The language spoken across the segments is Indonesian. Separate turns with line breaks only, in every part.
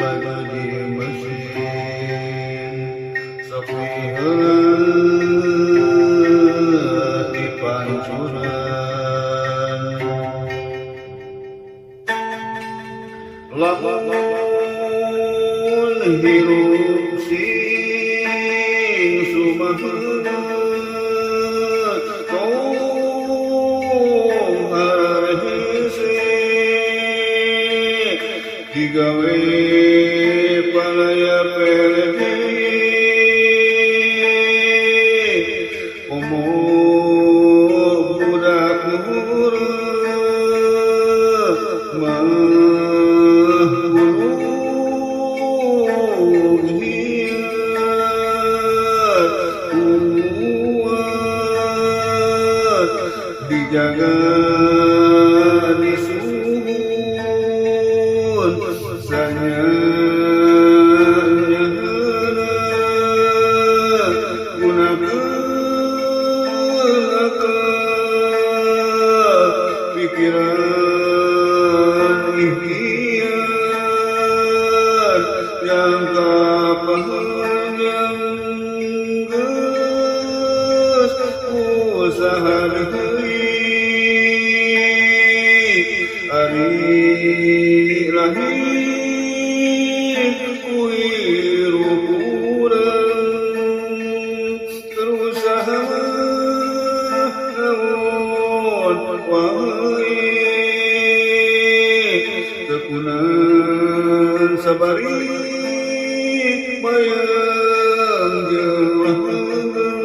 Baju di mesin sepi heula di pancuran lamun hirup sing sumaheut tong harese digawe palaya pelede omong budak murah mah gulung hiat kuat dijaga disuhun sanyanya gunakeun akal pikiran ikhtiar yang kapanjang geus usaha deui ari lahir kuiru urang berusaha naon wae tekunan sabari bayang jeung langgeng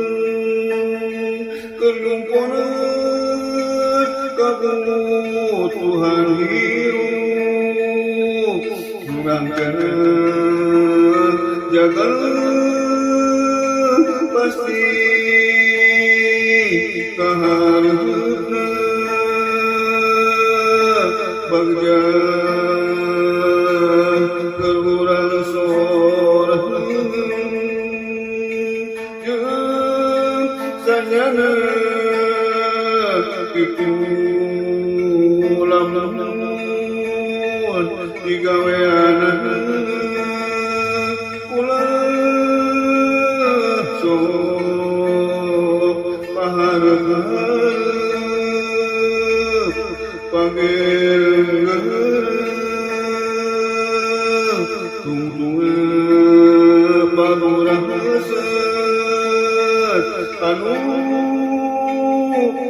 kelumpuhan kabutuhan hirup murangkeun jaga pasti kahareupeuna bagja keur urang sorangeun jeung sanyana kitu lamun digaweanna ulah sok pahareup panggeureuh tungtungeun pangurahasan anu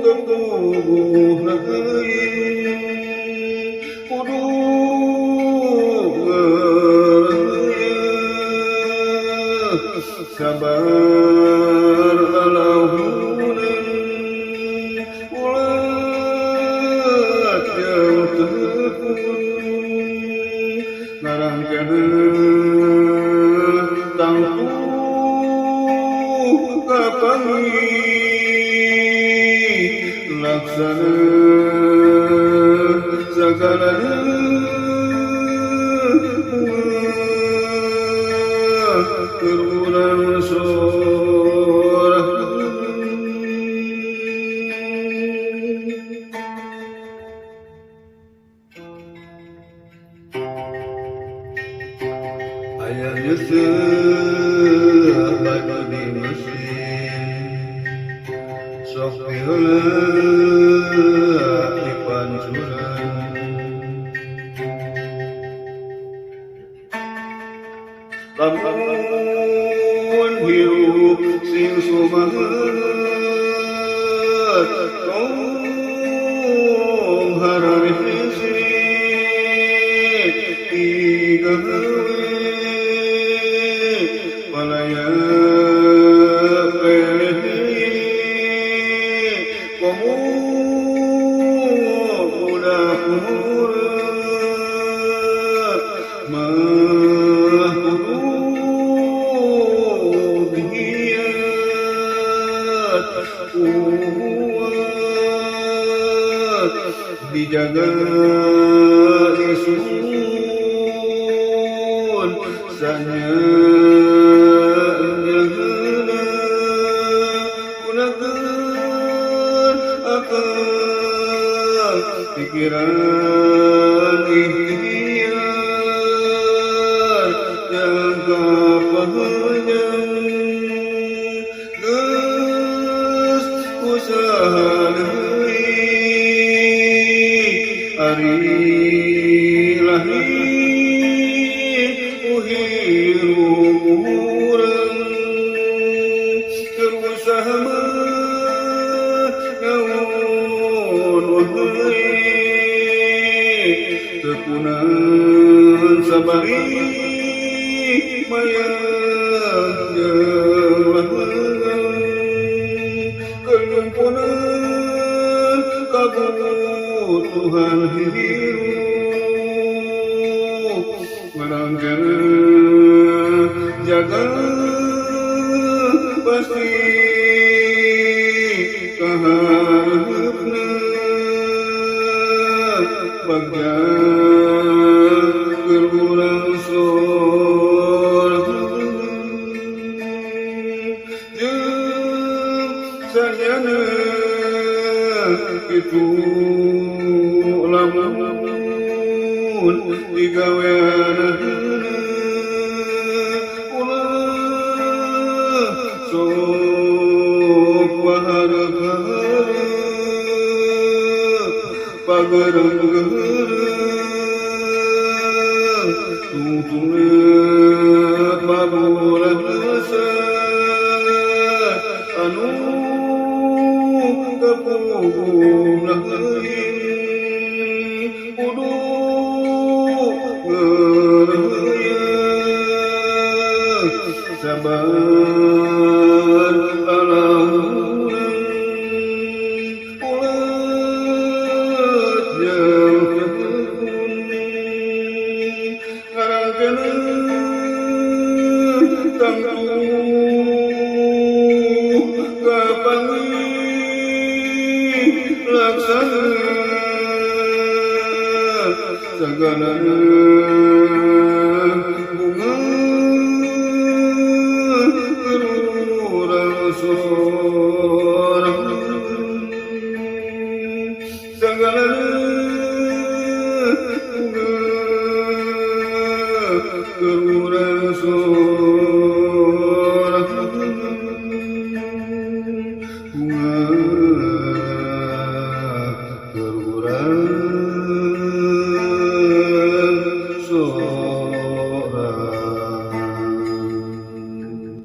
tetubuh teuing kudu sabar alauhunan ulah jauh tekun ngarangkeun tangtu kapangi laksana sagalana keur urang aya nyeuseuk baju di mesin sok heula di pancuran lamun hirup sing sumaheut tong hararese digawe palaya pelede komo budak murah mah gulung hiat kuat dijaga disuhun sanyanya gunakeun akal pikiran ilahi uhiru kuhuran berusaha naon wahai tekunan sabari mayang jeung kelumpunan kabutuhan hirup merangkana jaga pasti kaharepna bagian gerurang sajana itu lamun digaweanana ulah sok paharep pagereng-gereng tungtungna babulah rasa anu kepuguh lain kudu ngeraya sabar alaunan ulat yang tekun ngarangkana tangguh kapangi laksana sagalana bunga gerurang sorang sagalana bunga gerurang sorang bunga gerurang sorang